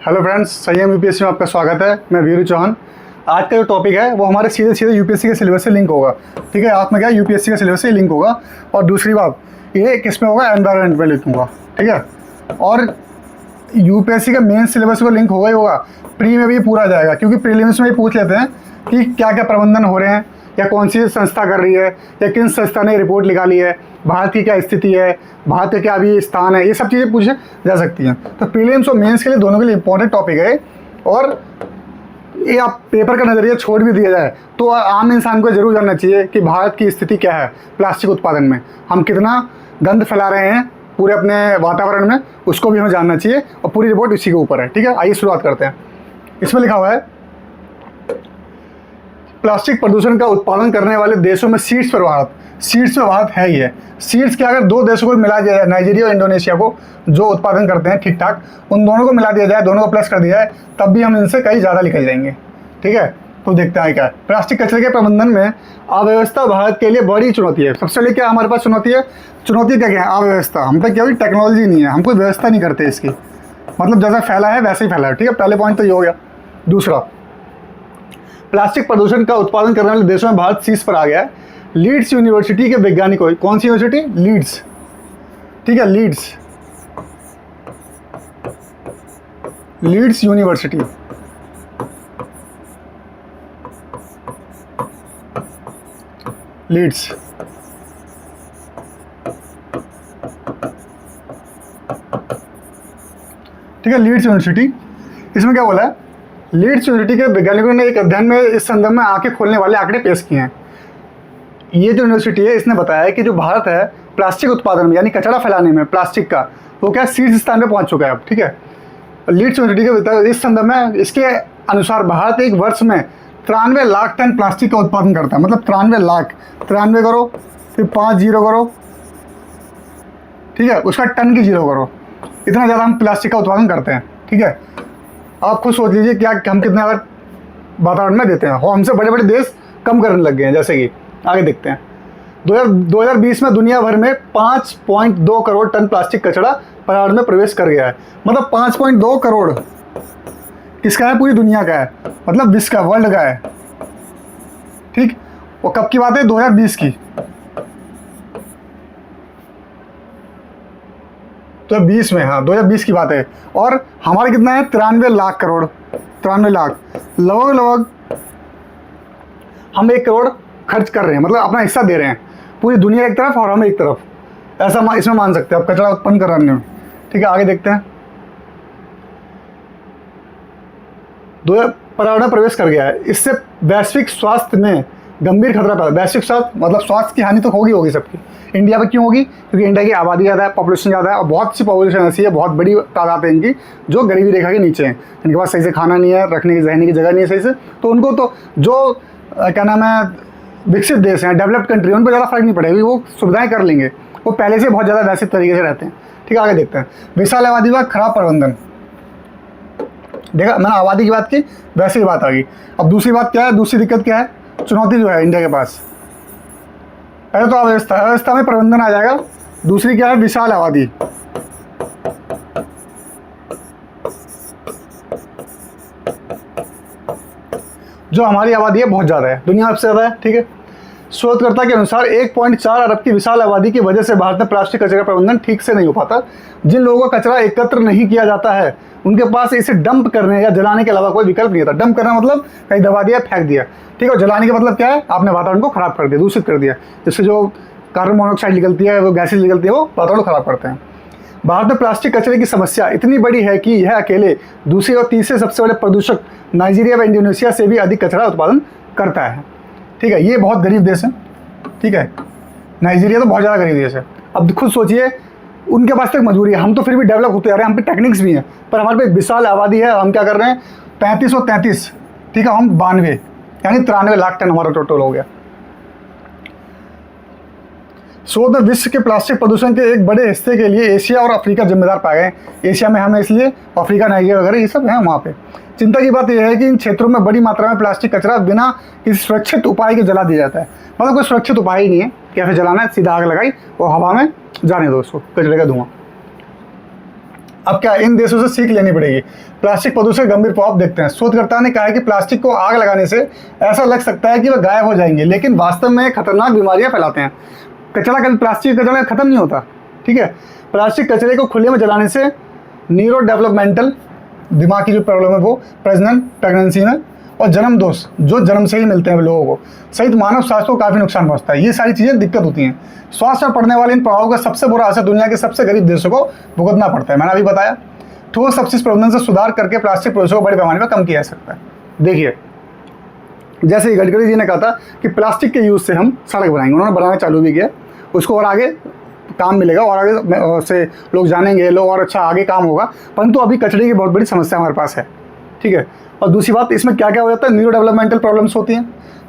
Hello friends, संयम UPSC में आपका स्वागत है। मैं वीरू चौहान। आज का जो टॉपिक है वो हमारे सीधे सीधे यूपीएससी के सिलेबस से लिंक होगा। ठीक है, आप में क्या यूपीएससी के सिलेबस से लिंक होगा। और दूसरी बात, ये किस में होगा, एनवायरनमेंट में लिखूँगा। ठीक है, और यूपीएससी का मेन सिलेबस को लिंक होगा ही होगा। प्री में भी पूरा जाएगा, क्योंकि प्रीलिम्स में ही पूछ लेते हैं कि क्या क्या प्रबंधन हो रहे हैं, या कौन सी संस्था कर रही है, या किन संस्था ने रिपोर्ट निकाली है, भारत की क्या स्थिति है, भारत का क्या अभी स्थान है, ये सब चीज़ें पूछे जा सकती हैं। तो प्रीलिम्स और मेंस के लिए दोनों के लिए इंपॉर्टेंट टॉपिक है। और ये आप पेपर का नज़रिया छोड़ भी दिया जाए तो आम इंसान को जरूर जानना चाहिए कि भारत की स्थिति क्या है प्लास्टिक उत्पादन में। हम कितना गंद फैला रहे हैं पूरे अपने वातावरण में, उसको भी हमें जानना चाहिए, और पूरी रिपोर्ट इसी के ऊपर है। ठीक है, आइए शुरुआत करते हैं। इसमें लिखा हुआ है, प्लास्टिक प्रदूषण का उत्पादन करने वाले देशों में शीर्ष पर भारत। शीर्ष पर भारत है ही है। शीर्ष के अगर दो देशों को मिला दिया जाए, नाइजीरिया और इंडोनेशिया को, जो उत्पादन करते हैं ठीक ठाक, उन दोनों को मिला दिया जाए, दोनों को प्लस कर दिया जाए, तब भी हम इनसे कहीं ज़्यादा निकल जाएंगे। ठीक है, तो देखते हैं क्या है। प्लास्टिक कचरे के प्रबंधन में अव्यवस्था भारत के लिए बड़ी चुनौती है। सबसे पहले क्या हमारे पास चुनौती है? चुनौती क्या क्या है? अव्यवस्था। हम तक क्या हुई, टेक्नोलॉजी नहीं है, हम कोई व्यवस्था नहीं करते इसकी। मतलब जैसा फैला है वैसे ही फैला है। ठीक है, पहले पॉइंट तो ये हो गया। दूसरा, प्लास्टिक प्रदूषण का उत्पादन करने वाले देशों में भारत शीर्ष पर आ गया है। लीड्स यूनिवर्सिटी के वैज्ञानिकों, कौन सी यूनिवर्सिटी? लीड्स। ठीक है, लीड्स यूनिवर्सिटी। लीड्स ठीक है, लीड्स यूनिवर्सिटी। इसमें क्या बोला है? लीड्स यूनिवर्सिटी के वैज्ञानिकों ने एक अध्ययन में इस संदर्भ में आंखें खोलने वाले आंकड़े पेश किए हैं। ये जो यूनिवर्सिटी है, इसने बताया है कि जो भारत है प्लास्टिक उत्पादन में, यानी कचरा फैलाने में प्लास्टिक का, वो क्या शीर्ष स्थान पे पहुंच चुका है अब। ठीक है, लीड्स यूनिवर्सिटी के इस संदर्भ में, इसके अनुसार भारत एक वर्ष में 93 लाख टन प्लास्टिक का उत्पादन करता है। मतलब 93 लाख, 93 करो फिर 5 जीरो करो, ठीक है, उसका टन की जीरो करो, इतना ज़्यादा हम प्लास्टिक का उत्पादन करते हैं। ठीक है, आप खुद सोच लीजिए क्या हम कितना ज़्यादा वातावरण में देते हैं। और हमसे बड़े बड़े देश कम करने लग गए हैं। जैसे कि आगे देखते हैं, 2020 में दुनिया भर में 5.2 करोड़ टन प्लास्टिक कचरा पर्यावरण में प्रवेश कर गया है। मतलब 5.2 करोड़ किसका है? पूरी दुनिया का है, मतलब विश्व का, वर्ल्ड का है। ठीक, वो कब की बात है? 2020 की। तो 20 में, हाँ 2020 की बात है। और हमारे कितना है? 93 लाख करोड़, 93 लाख। लगभग हम 1 करोड़ खर्च कर रहे हैं, मतलब अपना हिस्सा दे रहे हैं। पूरी दुनिया एक तरफ और हम एक तरफ, ऐसा इसमें मान सकते हैं आप, कचरा उत्पन्न कराने में। ठीक है, आगे देखते हैं। पर्यावरण में प्रवेश कर गया है, इससे वैश्विक स्वास्थ्य में गंभीर खतरा पैदा। वैश्विक स्वास्थ्य मतलब स्वास्थ्य की हानि तो होगी सबकी। इंडिया में क्यों होगी? क्योंकि इंडिया की आबादी ज़्यादा है, पॉपुलेशन ज़्यादा है, और बहुत सी पॉपुलेशन ऐसी है, बहुत बड़ी तादाद है इनकी, जो गरीबी रेखा के नीचे हैं, जिनके पास सही से खाना नहीं है, रखने की रहने की जगह नहीं है सही से। तो उनको तो जो क्या नाम है, विकसित देश हैं, डेवलप्ड कंट्री, उन पर ज़्यादा फर्क नहीं पड़ेगा, वो सुविधाएं कर लेंगे, वो पहले से बहुत ज़्यादा वैश्विक तरीके से रहते हैं। ठीक है, आगे देखते हैं। विशाल आबादी का खराब प्रबंधन। देखा, मैंने आबादी की बात की, वैसे ही बात आ गई। अब दूसरी बात क्या है? दूसरी दिक्कत क्या है, चुनौती जो है इंडिया के पास? पहले तो अव्यवस्था में प्रबंधन आ जाएगा। दूसरी क्या है? विशाल आबादी। जो हमारी आबादी है बहुत ज़्यादा है, दुनिया सबसे ज़्यादा है। ठीक है, शोधकर्ता के अनुसार 1.4 अरब की विशाल आबादी की वजह से भारत में प्लास्टिक कचरे का प्रबंधन ठीक से नहीं हो पाता। जिन लोगों का कचरा एकत्र नहीं किया जाता है, उनके पास इसे डंप करने या जलाने के अलावा कोई विकल्प नहीं होता। डंप करना मतलब कहीं दबा दिया, फेंक दिया। ठीक है, और जलाने का मतलब क्या है? आपने वातावरण को खराब कर दिया, दूषित कर दिया, जिससे जो कार्बन मोनोऑक्साइड निकलती है, वो गैसेज निकलती है, वो वातावरण को खराब करते हैं। भारत में प्लास्टिक कचरे की समस्या इतनी बड़ी है कि यह अकेले दूसरे और तीसरे सबसे बड़े प्रदूषक नाइजीरिया व इंडोनेशिया से भी अधिक कचरा उत्पादन करता है। ठीक है, ये बहुत गरीब देश है। ठीक है, नाइजीरिया तो बहुत ज़्यादा गरीब देश है। अब खुद सोचिए, उनके पास तक मजबूरी है, हम तो फिर भी डेवलप होते जा रहे हैं, हम पे टेक्निक्स भी हैं, पर हमारे पे विशाल आबादी है। हम क्या कर रहे हैं? 3533। ठीक है, हम 92, यानी 93 लाख टन हमारा टोटल हो गया। शोध में विश्व के प्लास्टिक प्रदूषण के एक बड़े हिस्से के लिए एशिया और अफ्रीका जिम्मेदार पाए गए। एशिया में हमें इसलिए, अफ्रीका, नाइजीरिया वगैरह ये सब हैं वहाँ पे। चिंता की बात यह है कि इन क्षेत्रों में बड़ी मात्रा में प्लास्टिक कचरा बिना किसी सुरक्षित उपाय के जला दिया जाता है। मतलब कोई सुरक्षित उपाय ही नहीं है, कैसे जलाना है? सीधा आग लगाई और हवा में जाने दो उसको, कचरे का धुआं। अब क्या इन देशों से सीख लेनी पड़ेगी। प्लास्टिक प्रदूषण के गंभीर प्रभाव देखते हैं। शोधकर्ता ने कहा है कि प्लास्टिक को आग लगाने से ऐसा लग सकता है कि वह गायब हो जाएंगे, लेकिन वास्तव में खतरनाक बीमारियां फैलाते हैं। कचरा कभी प्लास्टिक कचरा खत्म नहीं होता, ठीक है। प्लास्टिक कचरे को खुले में जलाने से न्यूरो डेवलपमेंटल, दिमाग की जो प्रॉब्लम है वो, प्रजनन प्रेगनेंसी में, और जन्म दोष जो जन्म से ही मिलते हैं लोगों को, सहित मानव स्वास्थ्य को काफ़ी नुकसान पहुंचता है। ये सारी चीज़ें दिक्कत होती हैं। स्वास्थ्य पर पड़ने वाले इन प्रभावों का सबसे बुरा असर दुनिया के सबसे गरीब देशों को भुगतना पड़ता है। मैंने अभी बताया, ठोस अपशिष्ट प्रबंधन से सुधार करके प्लास्टिक प्रदूषण को बड़े पैमाने पर कम किया जा सकता है। देखिए, जैसे गडकरी जी ने कहा था कि प्लास्टिक के यूज़ से हम सड़क बनाएंगे, उन्होंने बनाना चालू भी किया, उसको और आगे काम मिलेगा और आगे से लोग जानेंगे, लोग और अच्छा आगे काम होगा। परंतु अभी कचरे की बहुत बड़ी समस्या हमारे पास है, ठीक है। और दूसरी बात, इसमें क्या क्या हो जाता है, न्यूरो डेवलपमेंटल प्रॉब्लम्स होती हैं।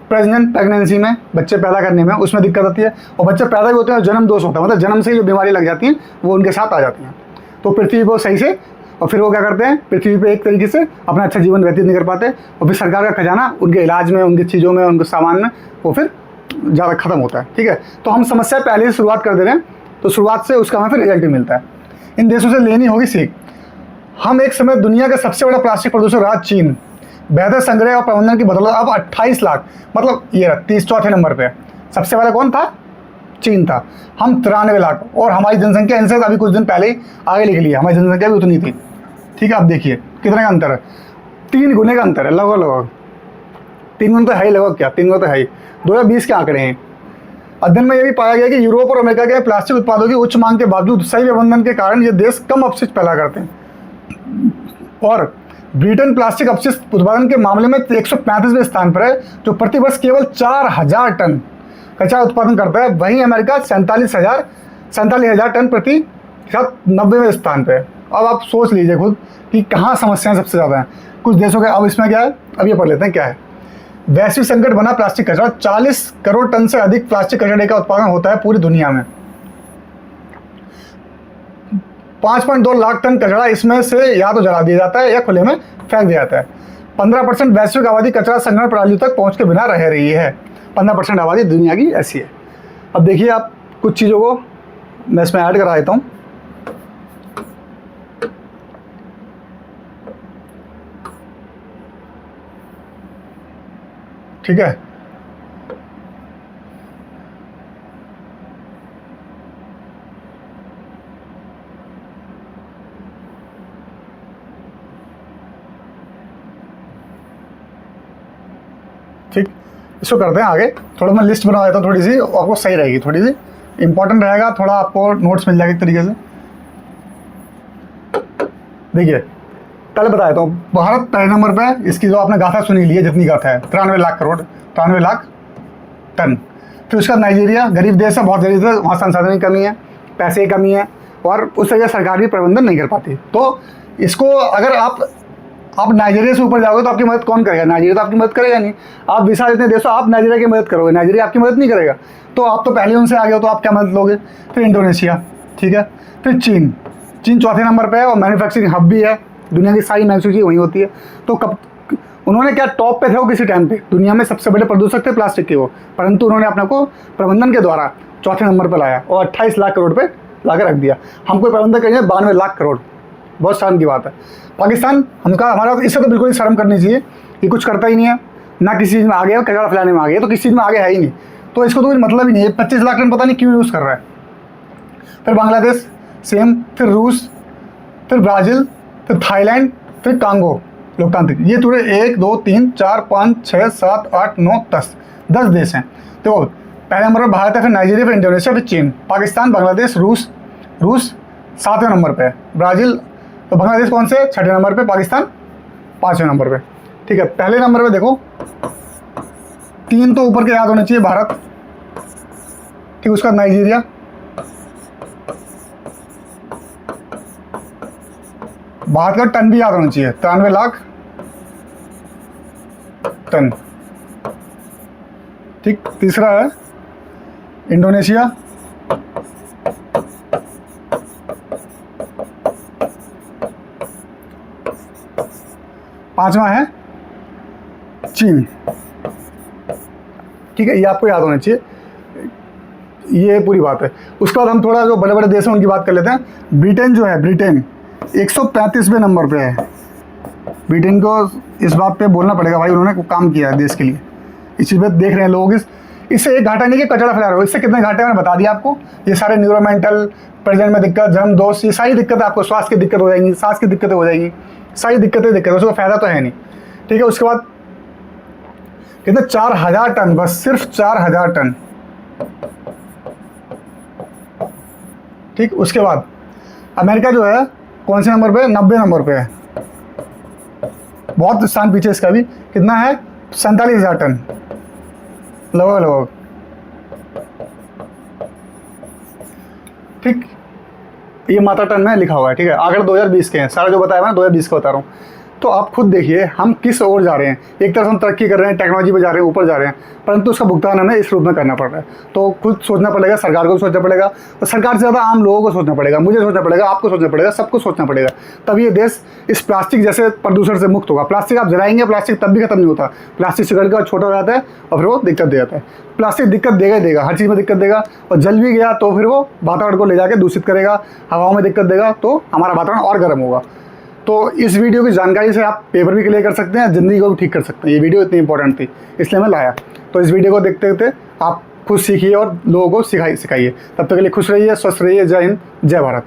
प्रजनन प्रेगनेंसी में, बच्चे पैदा करने में, उसमें दिक्कत आती है। और बच्चे पैदा भी होते हैं, जन्म दोष होता है, मतलब जन्म से ही जो बीमारी लग जाती हैं वो उनके साथ आ जाती हैं। तो पृथ्वी को सही से, और फिर वो क्या करते हैं, पृथ्वी पे एक तरीके से अपना अच्छा जीवन व्यतीत नहीं कर पाते, और फिर सरकार का खजाना उनके इलाज में, उनकी चीज़ों में, उनके सामान में वो फिर ज़्यादा ख़त्म होता है, ठीक है। तो हम समस्या पहले से शुरुआत कर दे रहे हैं, तो शुरुआत से उसका हमें फिर रिजल्ट भी मिलता है। इन देशों से लेनी होगी सीख। हम एक समय दुनिया का सबसे बड़ा प्लास्टिक प्रदूषक रहा चीन। बेहतर संग्रह और प्रबंधन की बदौलत अब 28 लाख, मतलब ये 34 नंबर पे सबसे पहले कौन था, चीन था। हम 93 लाख, और हमारी जनसंख्या इनसे अभी कुछ दिन पहले ही आगे निकली है, हमारी जनसंख्या भी उतनी थी, ठीक है। अब देखिए कितने का अंतर है, 3 गुने का अंतर है, लगभग 3 गुना तो है ही, लगभग क्या 3 गुना तो है ही। 2020 के आंकड़े हैं। अध्ययन में यह भी पाया गया कि यूरोप और अमेरिका के प्लास्टिक उत्पादों की उच्च मांग के बावजूद सही प्रबंधन के कारण ये देश कम अपशिष्ट फैला करते हैं। और ब्रिटेन प्लास्टिक अपशिष्ट उत्पादन के मामले में 135वें स्थान पर है, जो प्रतिवर्ष केवल 4000 टन कचरा उत्पादन करता है। वहीं अमेरिका 47,000 टन प्रति 90वें स्थान पर है। अब आप सोच लीजिए खुद कि कहाँ समस्याएं सबसे ज़्यादा हैं कुछ देशों के। अब इसमें क्या है, अब ये पढ़ लेते हैं क्या है। वैश्विक संकट बना प्लास्टिक कचरा। 40 करोड़ टन से अधिक प्लास्टिक कचरे का उत्पादन होता है पूरी दुनिया में। 5.2 लाख टन कचरा इसमें से या तो जला दिया जाता है या खुले में फेंक दिया जाता है। 15% वैश्विक आबादी कचरा संग्रहण प्रणाली तक पहुंच के बिना रह रही है। 15% आबादी दुनिया की ऐसी है। अब देखिए, आप कुछ चीज़ों को मैं इसमें ऐड करा देता हूँ। ठीक है, ठीक, इसको करते हैं आगे। थोड़ा मैं लिस्ट बना देता हूँ, थोड़ी सी आपको सही रहेगी, थोड़ी सी इंपॉर्टेंट रहेगा, थोड़ा आपको नोट्स मिल जाएगा एक तरीके से। देखिए, पहले बता देता हूँ, भारत पहले नंबर पे, इसकी जो आपने गाथा सुनी ली है, जितनी गाथा है 93 लाख करोड़, 93 लाख टन। फिर उसका नाइजीरिया, गरीब देश है, बहुत गरीब है, वहाँ संसाधन की कमी है, पैसे की कमी है, और उस तरह सरकार भी प्रबंधन नहीं कर पाती। तो इसको अगर आप नाइजीरिया से ऊपर जाओगे तो आपकी मदद कौन करेगा, नाइजीरिया तो आपकी मदद करेगा नहीं। आप विशाल इतने देशों, आप नाइजीरिया की मदद करोगे, नाइजीरिया आपकी मदद नहीं करेगा। तो आप तो पहले उनसे आगे हो, तो आप क्या मदद लोगे। फिर इंडोनेशिया, ठीक है। फिर चीन चौथे नंबर पर है, और मैन्युफैक्चरिंग हब भी है, दुनिया की सारी मैन्युफैक्चरिंग वहीं होती है। तो कब उन्होंने क्या टॉप पे थे वो किसी टाइम पे, दुनिया में सबसे बड़े प्रदूषक थे प्लास्टिक के वो, परंतु उन्होंने अपने को प्रबंधन के द्वारा चौथे नंबर पर लाया और 28 लाख करोड़ पे ला कर रख दिया। हमको प्रबंधन करेंगे 92 लाख करोड़, बहुत शर्म की बात है। पाकिस्तान हमारा इससे तो बिल्कुल ही शर्म करनी चाहिए, ये कुछ करता ही नहीं है, ना किसी चीज़ में आगे है, कचरा फैलाने में आगे है, तो किसी चीज़ में आगे है ही नहीं, तो इसको तो कोई मतलब ही नहीं है। 25 लाख टन पता नहीं क्यों यूज़ कर रहा है। फिर बांग्लादेश सेम, फिर रूस, फिर ब्राज़ील, फिर थाईलैंड, फिर कांगो लोकतांत्रिक, ये पूरे 1 2 3 4 5 6 7 8 9 10 देश हैं। तो पहले नंबर पर भारत है, फिर नाइजीरिया, फिर इंडोनेशिया, फिर चीन, पाकिस्तान, बांग्लादेश, रूस 7वें नंबर पे है, ब्राज़ील, तो बांग्लादेश कौन से 6ठे नंबर पे, पाकिस्तान 5वें नंबर पे, ठीक है। पहले नंबर पे देखो 3 तो ऊपर के याद होने चाहिए, भारत, ठीक, उसका नाइजीरिया, भारत का टन भी याद होना चाहिए, 93 लाख टन, ठीक। तीसरा है इंडोनेशिया, पांचवा है चीन, ठीक है, ये आपको याद होना चाहिए, ये पूरी बात है। उसके बाद हम थोड़ा जो बड़े बड़े देश हैं उनकी बात कर लेते हैं। ब्रिटेन जो है, ब्रिटेन 135वें नंबर पे है। ब्रिटेन को इस बात पे बोलना पड़ेगा भाई, उन्होंने काम किया है देश के लिए। इस चीज़ पर देख रहे हैं लोग, इससे एक घाटा नहीं कि कचरा फैला रहे हो, इससे कितने घाटे मैंने बता दिया आपको। ये सारे न्यूरोमेंटल, प्रेजेंट में दिक्कत, जन्म दोष, ये सारी दिक्कतें आपको, स्वास्थ्य की दिक्कत हो जाएंगी, सांस की दिक्कतें हो जाएंगी, सारी दिक्कतें उसको फायदा तो है नहीं। ठीक है, उसके बाद कितने 4000 टन, बस सिर्फ 4000 टन। ठीक, उसके बाद अमेरिका जो है कौन से नंबर पे, 90 नंबर पे है, बहुत स्थान पीछे इसका भी। कितना है, 47,000 टन लगभग। ठीक, ये मात्रा टन में लिखा हुआ है। ठीक है, आंकड़े 2020 के हैं, सारा जो बताया मैं 2020 का बता रहा हूँ। तो आप खुद देखिए हम किस ओर जा रहे हैं। एक तरफ हम तरक्की कर रहे हैं, टेक्नोलॉजी पे जा रहे हैं, ऊपर जा रहे हैं, परंतु उसका भुगतान हमें इस रूप में करना पड़ रहा है। तो खुद सोचना पड़ेगा, सरकार को भी सोचना पड़ेगा, और सरकार से ज़्यादा आम लोगों को सोचना पड़ेगा, मुझे सोचना पड़ेगा, आपको सोचना पड़ेगा, सबको सोचना पड़ेगा। तब ये देश इस प्लास्टिक जैसे प्रदूषण से मुक्त होगा। प्लास्टिक आप जलाएंगे, प्लास्टिक तब भी खत्म नहीं होता। प्लास्टिक सिगड़ का छोटा हो जाता है और फिर वो दिक्कत दे जाता है। प्लास्टिक दिक्कत देगा ही देगा, हर चीज़ में दिक्कत देगा, और जल भी गया तो फिर वो वातावरण को ले जाके दूषित करेगा, हवाओं में दिक्कत देगा, तो हमारा वातावरण और गर्म होगा। तो इस वीडियो की जानकारी से आप पेपर भी क्लियर कर सकते हैं, ज़िंदगी को भी ठीक कर सकते हैं। ये वीडियो इतनी इंपॉर्टेंट थी इसलिए मैं लाया। तो इस वीडियो को देखते देखते आप खुद सीखिए और लोगों को सिखाइए। तब तक के लिए खुश रहिए, स्वस्थ रहिए। जय हिंद, जय भारत।